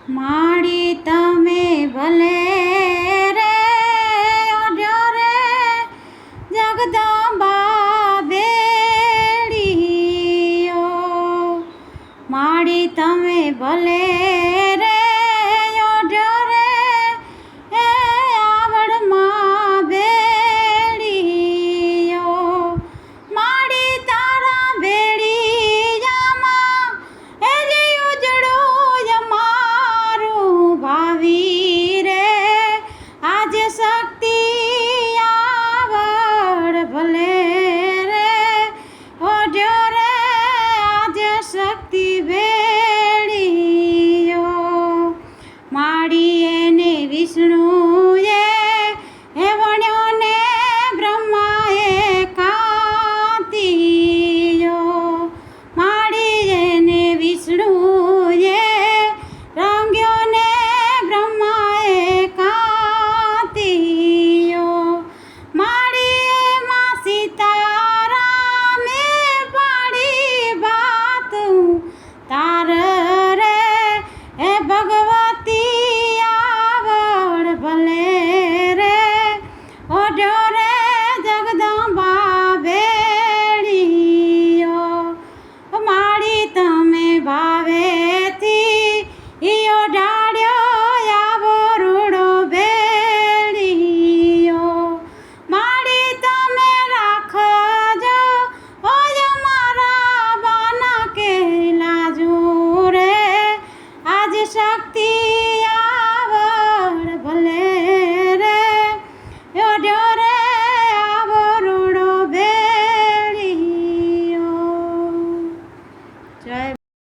માડી તમે ભલે રે ઓઢો રે જગદંબા બેડીઓ માડી તમે ભલે રે ઓઢો રે એ આવડમાં બેડીઓ માડી તારા બેડીયામાં એ જે ઉજળું અમારું ભાવી રે આજે શક્તિ આવડ ભલે રે ઓઢ્યો રે આજે શક્તિ ભેળીઓ માડી એને વિષ્ણુએ હે વણ્યો ને બ્રહ્માએ કાંતિયો માડી એને વિષ્ણુ